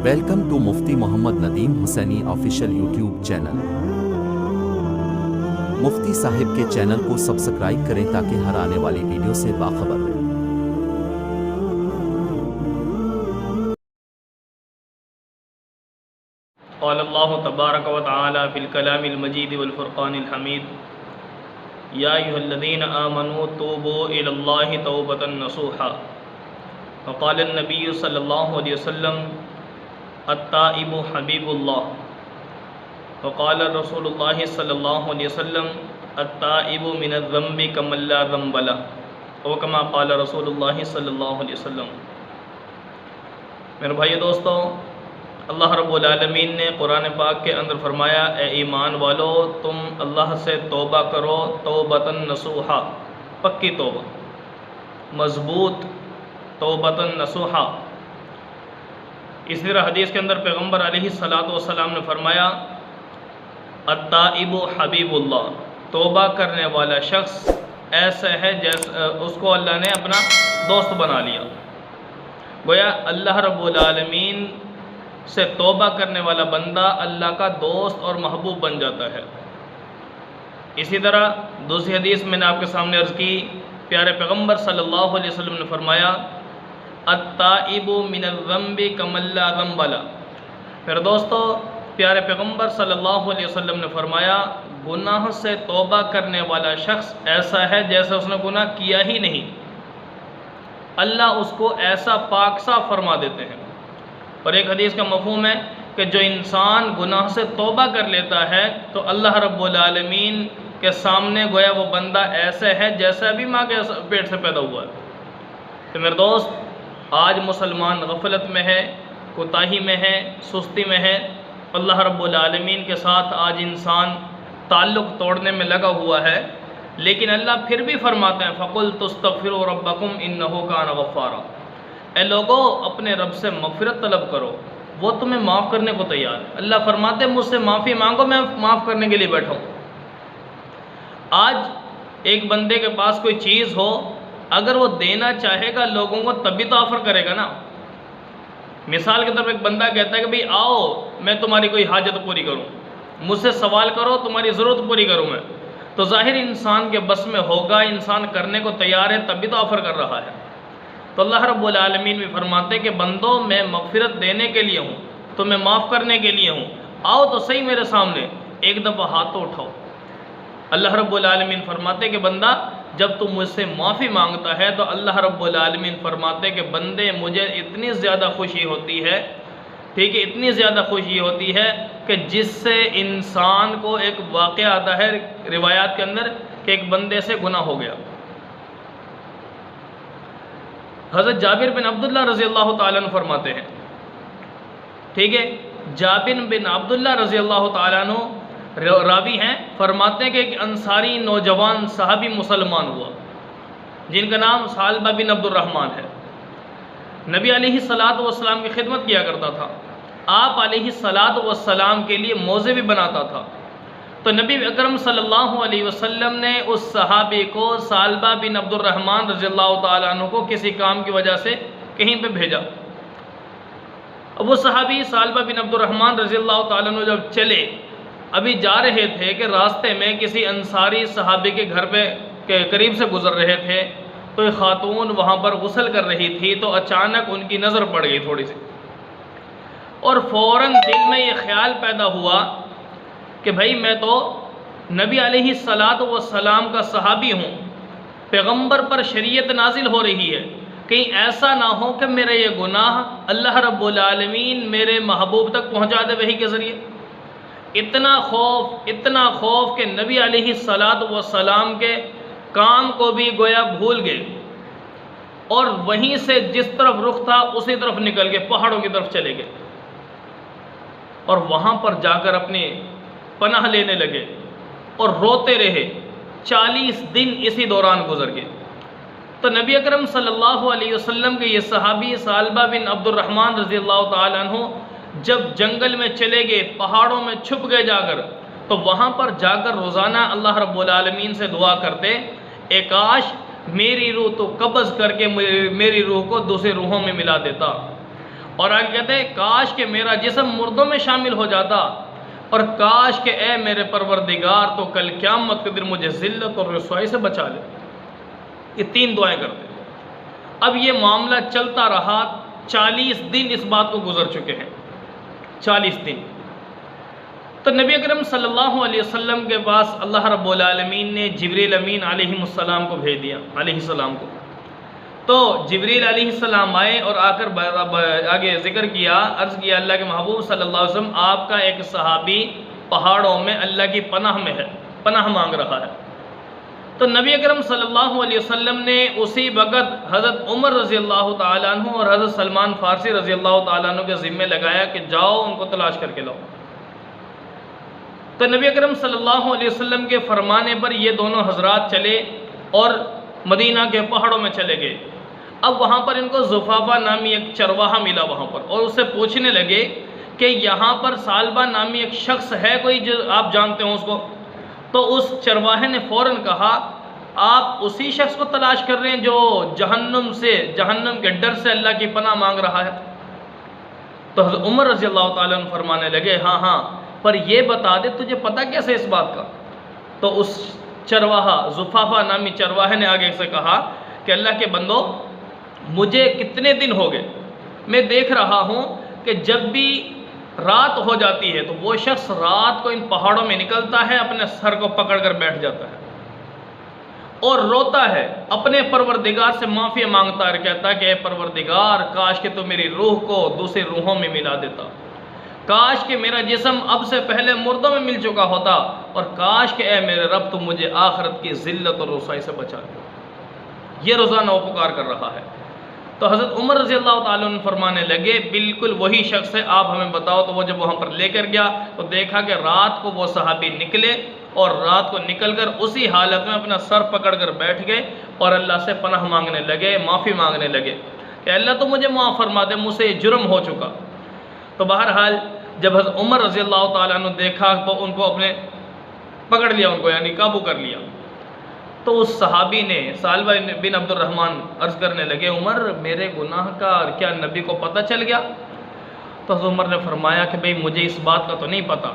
Welcome to Mufti Muhammad Nadeem Husaini official YouTube channel. Mufti صاحب کے channel کو سبسکرائب کریں تاکہ ہر آنے والی ویڈیو سے باخبر رہیں۔ قال اللہ تبارک و تعالی فی الکلام المجید والفرقان الحمید یا ایھا الذین آمنوا توبوا الی اللہ توبۃ نصوحا وقال النبی صلی اللہ علیہ وسلم التائب حبیب اللہ وقال رسول اللہ صلی اللہ علیہ وسلم التائب من الذنب کمن لا ذنب لہ او کما قال رسول اللہ صلی اللہ علیہ وسلم۔ میرے بھائی دوستو، اللہ رب العالمین نے قرآن پاک کے اندر فرمایا، اے ایمان والو تم اللہ سے توبہ کرو توبۃ نصوحا، پکی توبہ، مضبوط توبۃ نصوحا۔ اس طرح حدیث کے اندر پیغمبر علیہ السلام نے فرمایا التائب حبیب اللہ، توبہ کرنے والا شخص ایسا ہے جیسے اس کو اللہ نے اپنا دوست بنا لیا۔ گویا اللہ رب العالمین سے توبہ کرنے والا بندہ اللہ کا دوست اور محبوب بن جاتا ہے۔ اسی طرح دوسری حدیث میں نے آپ کے سامنے عرض کی، پیارے پیغمبر صلی اللہ علیہ وسلم نے فرمایا التائب من الذنب کمن لا ذنب لہ۔ پھر دوستو، پیارے پیغمبر صلی اللہ علیہ وسلم نے فرمایا گناہ سے توبہ کرنے والا شخص ایسا ہے جیسے اس نے گناہ کیا ہی نہیں، اللہ اس کو ایسا پاک صاف فرما دیتے ہیں۔ اور ایک حدیث کا مفہوم ہے کہ جو انسان گناہ سے توبہ کر لیتا ہے تو اللہ رب العالمین کے سامنے گویا وہ بندہ ایسے ہے جیسے ابھی ماں کے پیٹ سے پیدا ہوا ہے۔ تو میرے دوست، آج مسلمان غفلت میں ہے، کوتاہی میں ہے، سستی میں ہے۔ اللہ رب العالمین کے ساتھ آج انسان تعلق توڑنے میں لگا ہوا ہے، لیکن اللہ پھر بھی فرماتے ہیں فَقُلْتُ اسْتَغْفِرُوا رَبَّكُمْ إِنَّهُ كَانَ غَفَّارًا، اے لوگو اپنے رب سے مغفرت طلب کرو، وہ تمہیں معاف کرنے کو تیار ہے۔ اللہ فرماتے ہیں مجھ سے معافی مانگو، میں معاف کرنے کے لیے بیٹھا ہوں۔ آج ایک بندے کے پاس کوئی چیز ہو، اگر وہ دینا چاہے گا لوگوں کو تب بھی تو آفر کرے گا نا۔ مثال کے طور پر ایک بندہ کہتا ہے کہ بھئی آؤ میں تمہاری کوئی حاجت پوری کروں، مجھ سے سوال کرو تمہاری ضرورت پوری کروں میں، تو ظاہر انسان کے بس میں ہوگا، انسان کرنے کو تیار ہے تب بھی تو آفر کر رہا ہے۔ تو اللہ رب العالمین بھی فرماتے کہ بندوں میں مغفرت دینے کے لیے ہوں، تو میں معاف کرنے کے لیے ہوں، آؤ تو صحیح میرے سامنے، ایک دفعہ ہاتھ تو اٹھاؤ۔ اللہ رب العالمین فرماتے کہ بندہ جب تم مجھ سے معافی مانگتا ہے تو اللہ رب العالمین فرماتے کہ بندے مجھے اتنی زیادہ خوشی ہوتی ہے، ٹھیک ہے، اتنی زیادہ خوشی ہوتی ہے کہ جس سے انسان کو ایک واقعہ آتا ہے روایات کے اندر کہ ایک بندے سے گناہ ہو گیا۔ حضرت جابر بن عبداللہ رضی اللہ تعالیٰ عنہ فرماتے ہیں، ٹھیک ہے، جابر بن عبداللہ رضی اللہ تعالیٰ عنہ راوی ہیں، فرماتے ہیں کہ ایک انصاری نوجوان صحابی مسلمان ہوا جن کا نام ثعلبہ بن عبد الرحمن ہے۔ نبی علیہ السلام کی خدمت کیا کرتا تھا، آپ علیہ السلام کے لیے موزے بھی بناتا تھا۔ تو نبی اکرم صلی اللہ علیہ وسلم نے اس صحابی کو ثعلبہ بن عبد الرحمن رضی اللہ تعالیٰ عنہ کو کسی کام کی وجہ سے کہیں پہ بھیجا۔ اب وہ صحابی ثعلبہ بن عبد الرحمن رضی اللہ تعالیٰ عنہ جب چلے، ابھی جا رہے تھے کہ راستے میں کسی انصاری صحابی کے گھر پہ کے قریب سے گزر رہے تھے، تو ایک خاتون وہاں پر غسل کر رہی تھی، تو اچانک ان کی نظر پڑ گئی تھوڑی سی، اور فوراً دل میں یہ خیال پیدا ہوا کہ بھائی میں تو نبی علیہ السلام کا صحابی ہوں، پیغمبر پر شریعت نازل ہو رہی ہے، کہیں ایسا نہ ہو کہ میرا یہ گناہ اللہ رب العالمین میرے محبوب تک پہنچا دے وحی کے ذریعے۔ اتنا خوف کہ نبی علیہ السلام کے کام کو بھی گویا بھول گئے، اور وہیں سے جس طرف رخ تھا اسی طرف نکل گئے، پہاڑوں کی طرف چلے گئے، اور وہاں پر جا کر اپنی پناہ لینے لگے اور روتے رہے۔ 40 دن اسی دوران گزر گئے۔ تو نبی اکرم صلی اللہ علیہ وسلم کے یہ صحابی ثعلبہ بن عبد الرحمن رضی اللہ تعالیٰ عنہ جب جنگل میں چلے گئے، پہاڑوں میں چھپ گئے جا کر، تو وہاں پر جا کر روزانہ اللہ رب العالمین سے دعا کرتے، اے کاش میری روح تو قبض کر کے میری روح کو دوسرے روحوں میں ملا دیتا، اور آگے کہتے ہیں کاش کہ میرا جسم مردوں میں شامل ہو جاتا، اور کاش کہ اے میرے پروردگار تو کل قیامت کے دن مجھے ذلت اور رسوائی سے بچا لے۔ یہ 3 دعائیں کرتے ہیں۔ اب یہ معاملہ چلتا رہا، 40 دن اس بات کو گزر چکے ہیں، 40 دن۔ تو نبی اکرم صلی اللہ علیہ وسلم کے پاس اللہ رب العالمین نے جبریل امین علیہ السلام کو بھیج دیا، علیہ السلام کو۔ تو جبریل علیہ السلام آئے اور آ کر آگے ذکر کیا، عرض کیا اللہ کے محبوب صلی اللہ علیہ وسلم آپ کا ایک صحابی پہاڑوں میں اللہ کی پناہ میں ہے، پناہ مانگ رہا ہے۔ تو نبی اکرم صلی اللہ علیہ وسلم نے اسی وقت حضرت عمر رضی اللہ تعالیٰ عنہ اور حضرت سلمان فارسی رضی اللہ تعالیٰ عنہ کے ذمہ لگایا کہ جاؤ ان کو تلاش کر کے لاؤ۔ تو نبی اکرم صلی اللہ علیہ وسلم کے فرمانے پر یہ دونوں حضرات چلے اور مدینہ کے پہاڑوں میں چلے گئے۔ اب وہاں پر ان کو زفافہ نامی ایک چرواہا ملا وہاں پر، اور اس سے پوچھنے لگے کہ یہاں پر ثعلبہ نامی ایک شخص ہے کوئی جو آپ جانتے ہوں اس کو؟ تو اس چرواہے نے فوراً کہا آپ اسی شخص کو تلاش کر رہے ہیں جو جہنم کے ڈر سے اللہ کی پناہ مانگ رہا ہے؟ تو حضرت عمر رضی اللہ تعالیٰ عنہ فرمانے لگے ہاں، پر یہ بتا دے تجھے پتہ کیسے اس بات کا؟ تو اس چرواہا زفافہ نامی چرواہے نے آگے سے کہا کہ اللہ کے بندو مجھے کتنے دن ہو گئے میں دیکھ رہا ہوں کہ جب بھی رات ہو جاتی ہے تو وہ شخص رات کو ان پہاڑوں میں نکلتا ہے، اپنے سر کو پکڑ کر بیٹھ جاتا ہے اور روتا ہے، اپنے پروردگار سے معافی مانگتا ہے، کہتا ہے کہ اے پروردگار کاش کہ تو میری روح کو دوسری روحوں میں ملا دیتا، کاش کہ میرا جسم اب سے پہلے مردوں میں مل چکا ہوتا، اور کاش کہ اے میرے رب تو مجھے آخرت کی ذلت اور رسوائی سے بچا لے۔ یہ روزانہ وہ پکار کر رہا ہے۔ تو حضرت عمر رضی اللہ تعالیٰ عنہ فرمانے لگے بالکل وہی شخص ہے، آپ ہمیں بتاؤ۔ تو وہ جب وہاں پر لے کر گیا تو دیکھا کہ رات کو وہ صحابی نکلے اور رات کو نکل کر اسی حالت میں اپنا سر پکڑ کر بیٹھ گئے اور اللہ سے پناہ مانگنے لگے، معافی مانگنے لگے کہ اللہ تو مجھے معاف فرما دے، مجھ سے یہ جرم ہو چکا۔ تو بہرحال جب حضرت عمر رضی اللہ تعالیٰ عنہ دیکھا تو ان کو اپنے پکڑ لیا، ان کو یعنی قابو کر لیا۔ تو اس صحابی نے ثعلبہ بن عبد الرحمن عرض کرنے لگے عمر میرے گناہ کا کیا نبی کو پتہ چل گیا؟ تو حضرت عمر نے فرمایا کہ بھئی مجھے اس بات کا تو نہیں پتہ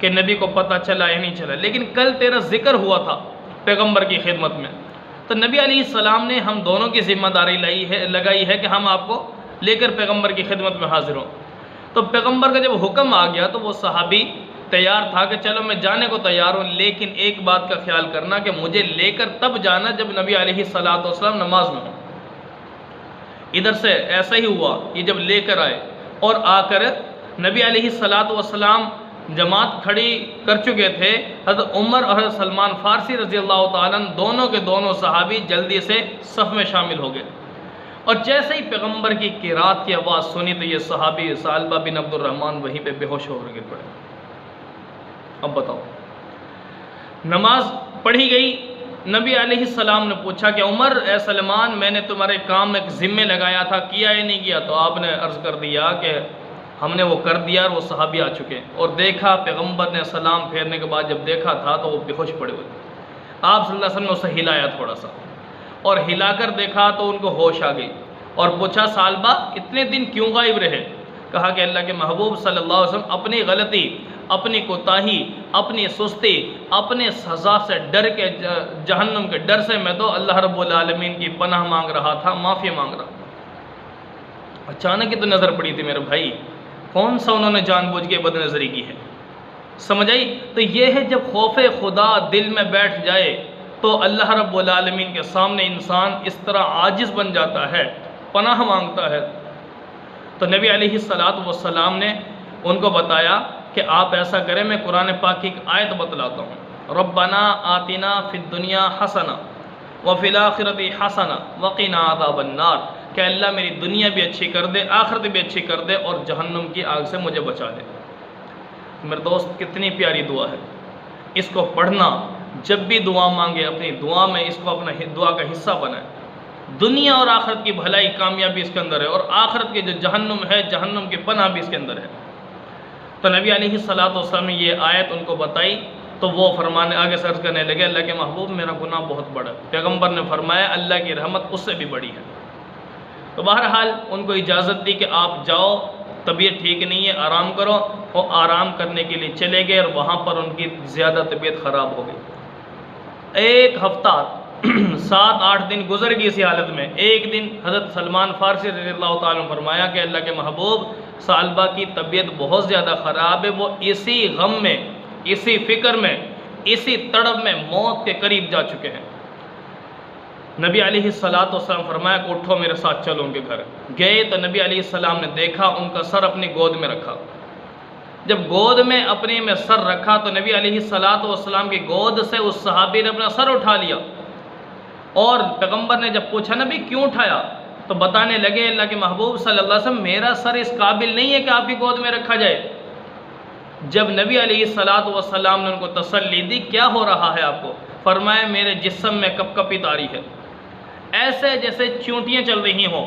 کہ نبی کو پتہ چلا یا نہیں چلا، لیکن کل تیرا ذکر ہوا تھا پیغمبر کی خدمت میں، تو نبی علیہ السلام نے ہم دونوں کی ذمہ داری لگائی ہے کہ ہم آپ کو لے کر پیغمبر کی خدمت میں حاضر ہوں۔ تو پیغمبر کا جب حکم آ گیا تو وہ صحابی تیار تھا کہ چلو میں جانے کو تیار ہوں، لیکن ایک بات کا خیال کرنا کہ مجھے لے کر تب جانا جب نبی علیہ السلام نماز میں ہوں۔ ادھر سے ایسا ہی ہوا، یہ جب لے کر آئے اور آ کر نبی علیہ السلام جماعت کھڑی کر چکے تھے، حضرت عمر اور حضرت سلمان فارسی رضی اللہ تعالیٰ دونوں کے دونوں صحابی جلدی سے صف میں شامل ہو گئے، اور جیسے ہی پیغمبر کی قرات کی آواز سنی تو یہ صحابی ثعلبہ بن عبد الرحمن وہیں پہ بے ہوش ہو گر پڑے۔ اب بتاؤ، نماز پڑھی گئی، نبی علیہ السلام نے پوچھا کہ عمر اے سلمان میں نے تمہارے کام ایک ذمہ لگایا تھا، کیا یا نہیں کیا؟ تو آپ نے عرض کر دیا کہ ہم نے وہ کر دیا، اور وہ صحابی آ چکے، اور دیکھا پیغمبر نے سلام پھیرنے کے بعد جب دیکھا تھا تو وہ بے ہوش پڑے ہوئے تھے۔ آپ صلی اللہ علیہ وسلم نے اسے ہلایا تھوڑا سا، اور ہلا کر دیکھا تو ان کو ہوش آ گئی، اور پوچھا ثعلبہ اتنے دن کیوں غائب رہے؟ کہا کہ اللہ کے محبوب صلی اللہ علیہ وسلم اپنی غلطی، اپنی کوتاہی، اپنی سستی، اپنے سزا سے ڈر کے، جہنم کے ڈر سے میں تو اللہ رب العالمین کی پناہ مانگ رہا تھا، معافی مانگ رہا تھا۔ اچانک ہی تو نظر پڑی تھی میرے بھائی، کون سا انہوں نے جان بوجھ کے بد نظری کی ہے؟ سمجھ آئی؟ تو یہ ہے جب خوف خدا دل میں بیٹھ جائے تو اللہ رب العالمین کے سامنے انسان اس طرح عاجز بن جاتا ہے، پناہ مانگتا ہے۔ تو نبی علیہ السلام نے ان کو بتایا کہ آپ ایسا کریں، میں قرآن پاک کی ایک آیت بتلاتا ہوں، ربنا آتنا فی الدنیا حسنہ وفی الآخرۃ حسنہ وقنا عذاب النار، کہ اللہ میری دنیا بھی اچھی کر دے، آخرت بھی اچھی کر دے، اور جہنم کی آگ سے مجھے بچا دے۔ میرے دوست کتنی پیاری دعا ہے، اس کو پڑھنا، جب بھی دعا مانگے اپنی دعا میں اس کو اپنا دعا کا حصہ بنائیں۔ دنیا اور آخرت کی بھلائی کامیابی اس کے اندر ہے، اور آخرت کی جو جہنم ہے، جہنم کی پناہ بھی اس کے اندر ہے۔ تو نبی علیہ السلام نے یہ آیت ان کو بتائی تو وہ فرمانے آگے سے عرض کرنے لگے اللہ کے محبوب میرا گناہ بہت بڑا ہے۔ پیغمبر نے فرمایا اللہ کی رحمت اس سے بھی بڑی ہے۔ تو بہرحال ان کو اجازت دی کہ آپ جاؤ، طبیعت ٹھیک نہیں ہے، آرام کرو، اور آرام کرنے کے لیے چلے گئے، اور وہاں پر ان کی زیادہ طبیعت خراب ہو گئی۔ ایک ہفتہ 7-8 دن گزر گئی اسی حالت میں۔ ایک دن حضرت سلمان فارسی رضی اللہ تعالیٰ عنہ فرمایا کہ اللہ کے محبوب، ثعلبہ کی طبیعت بہت زیادہ خراب ہے، وہ اسی غم میں، اسی فکر میں، اسی تڑپ میں موت کے قریب جا چکے ہیں۔ نبی علیہ السلام فرمایا کہ اٹھو میرے ساتھ چلو ان کے گھر۔ گئے تو نبی علیہ السلام نے دیکھا، ان کا سر اپنی گود میں رکھا۔ جب گود میں اپنے میں سر رکھا تو نبی علیہ السلام کی گود سے اس صحابی نے اپنا سر اٹھا لیا، اور پیغمبر نے جب پوچھا نبی کیوں اٹھایا، تو بتانے لگے اللہ کے محبوب صلی اللہ علیہ وسلم میرا سر اس قابل نہیں ہے کہ آپ کی گود میں رکھا جائے۔ جب نبی علیہ السلام نے ان کو تسلی دی، کیا ہو رہا ہے آپ کو؟ فرمایا میرے جسم میں کپ کپی طاری ہے، ایسے جیسے چونٹیاں چل رہی ہوں،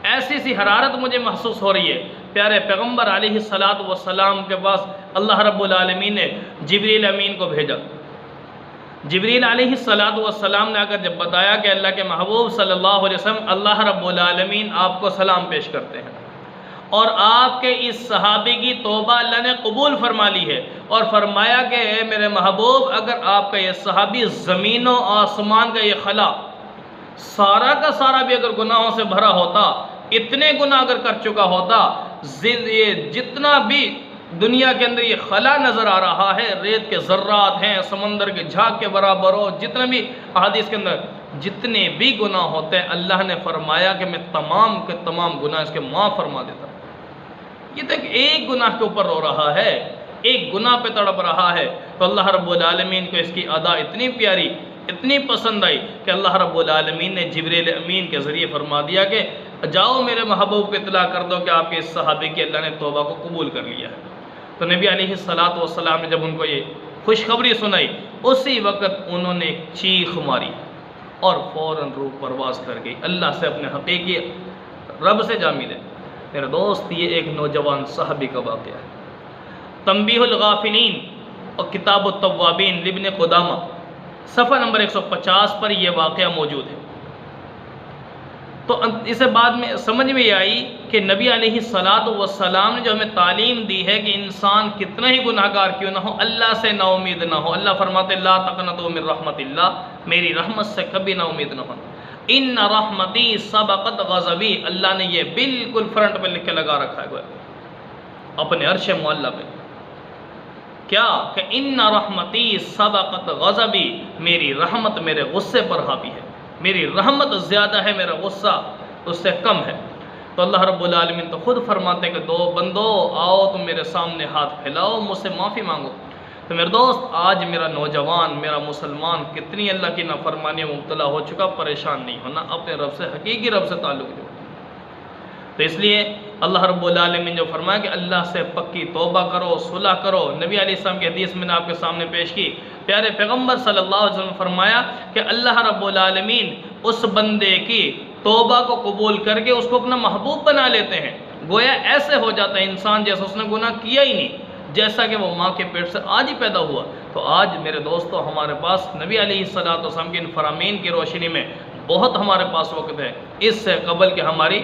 ایسی سی حرارت مجھے محسوس ہو رہی ہے۔ پیارے پیغمبر علیہ السلام کے پاس اللہ رب العالمین نے جبریل امین کو بھیجا۔ جبریل علیہ السلام نے اگر جب بتایا کہ اللہ کے محبوب صلی اللہ علیہ وسلم اللہ رب العالمین آپ کو سلام پیش کرتے ہیں، اور آپ کے اس صحابی کی توبہ اللہ نے قبول فرما لی ہے، اور فرمایا کہ اے میرے محبوب اگر آپ کا یہ صحابی زمین و آسمان کا یہ خلا سارا کا سارا بھی اگر گناہوں سے بھرا ہوتا، اتنے گناہ اگر کر چکا ہوتا، یہ جتنا بھی دنیا کے اندر یہ خلا نظر آ رہا ہے، ریت کے ذرات ہیں، سمندر کے جھاگ کے برابر ہو، جتنے بھی احادیث کے اندر جتنے بھی گناہ ہوتے ہیں، اللہ نے فرمایا کہ میں تمام کے تمام گناہ اس کے معاف فرما دیتا ہوں۔ یہ تو ایک گناہ کے اوپر رو رہا ہے، ایک گناہ پہ تڑپ رہا ہے، تو اللہ رب العالمین کو اس کی ادا اتنی پیاری، اتنی پسند آئی کہ اللہ رب العالمین نے جبریل امین کے ذریعے فرما دیا کہ جاؤ میرے محبوب کو اطلاع کر دو کہ آپ کے اس صحابی کی اللہ نے توبہ کو قبول کر لیا ہے۔ تو نبی علیہ السلام نے جب ان کو یہ خوشخبری سنائی، اسی وقت انہوں نے ایک چیخ ماری اور فوراً روح پرواز کر گئی، اللہ سے اپنے حقیقی رب سے جا ملے۔ میرے دوست یہ ایک نوجوان صحابی کا واقعہ ہے۔ تنبیہ الغافلین اور کتاب التوابین لابن قدامہ صفحہ نمبر 150 پر یہ واقعہ موجود ہے۔ تو اسے بعد میں سمجھ میں آئی کہ نبی علیہ السلام نے جو ہمیں تعلیم دی ہے کہ انسان کتنا ہی گناہ گار کیوں نہ ہو، اللہ سے نا امید نہ ہو۔ اللہ فرماتے لا تقنطوا من رحمت اللہ، میری رحمت سے کبھی نا امید نہ ہونا۔ ان رحمتی سبقت غضبی، اللہ نے یہ بالکل فرنٹ پہ لکھ کے لگا رکھا ہے اپنے عرش معلی پہ، کیا کہ ان رحمتی سبقت غضبی، میری رحمت میرے غصے پر حاوی ہے، میری رحمت زیادہ ہے، میرا غصہ اس سے کم ہے۔ تو اللہ رب العالمین تو خود فرماتے ہیں کہ دو بندو آؤ تم میرے سامنے ہاتھ پھیلاؤ، مجھ سے معافی مانگو۔ تو میرے دوست آج میرا نوجوان، میرا مسلمان کتنی اللہ کی نافرمانی میں مبتلا ہو چکا، پریشان نہیں ہونا، اپنے رب سے، حقیقی رب سے تعلق جوڑ۔ تو اس لیے اللہ رب العالمین جو فرمایا کہ اللہ سے پکی توبہ کرو، صلح کرو، نبی علیہ السلام کی حدیث میں نے آپ کے سامنے پیش کی، پیارے پیغمبر صلی اللہ علیہ وسلم نے فرمایا کہ اللہ رب العالمین اس بندے کی توبہ کو قبول کر کے اس کو اپنا محبوب بنا لیتے ہیں، گویا ایسے ہو جاتا ہے انسان جیسا اس نے گناہ کیا ہی نہیں، جیسا کہ وہ ماں کے پیٹ سے آج ہی پیدا ہوا۔ تو آج میرے دوستو ہمارے پاس نبی علیہ السلام کے ان فرامین کی روشنی میں بہت ہمارے پاس وقت ہے، اس سے قبل کہ ہماری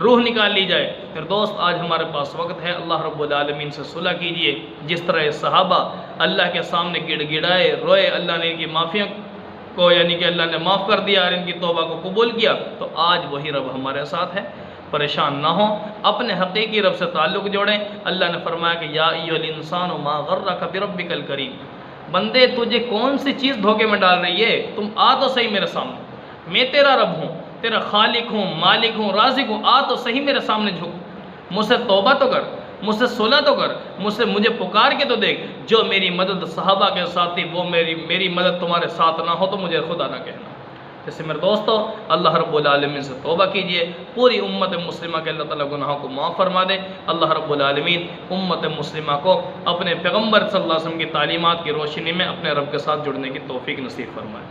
روح نکال لی جائے۔ پھر دوست آج ہمارے پاس وقت ہے، اللہ رب العالمین سے صلح کیجئے، جس طرح یہ صحابہ اللہ کے سامنے گڑ گڑائے روئے، اللہ نے ان کی معافیاں کو یعنی کہ اللہ نے معاف کر دیا اور ان کی توبہ کو قبول کیا، تو آج وہی رب ہمارے ساتھ ہے۔ پریشان نہ ہوں، اپنے حقیقی رب سے تعلق جوڑیں۔ اللہ نے فرمایا کہ یا ایھا الانسان ما غرک بربک الکریم، بندے تجھے کون سی چیز دھوکے میں ڈال رہی ہے، تم آ تو صحیح میرے سامنے، میں تیرا رب ہوں، تیرا خالق ہوں، مالک ہوں، رازق ہوں، آ تو صحیح میرے سامنے جھک، مجھ سے توبہ تو کر، مجھ سے صلح تو کر، مجھے پکار کے تو دیکھ، جو میری مدد صحابہ کے ساتھ تھی وہ میری مدد تمہارے ساتھ نہ ہو تو مجھے خدا نہ کہنا۔ جیسے میرے دوستو اللہ رب العالمین سے توبہ کیجئے، پوری امت مسلمہ کے اللہ تعالیٰ گناہوں کو معاف فرما دے۔ اللہ رب العالمین امت مسلمہ کو اپنے پیغمبر صلی اللہ علیہ وسلم کی تعلیمات کی روشنی میں اپنے رب کے ساتھ جڑنے کی توفیق نصیب فرمائے۔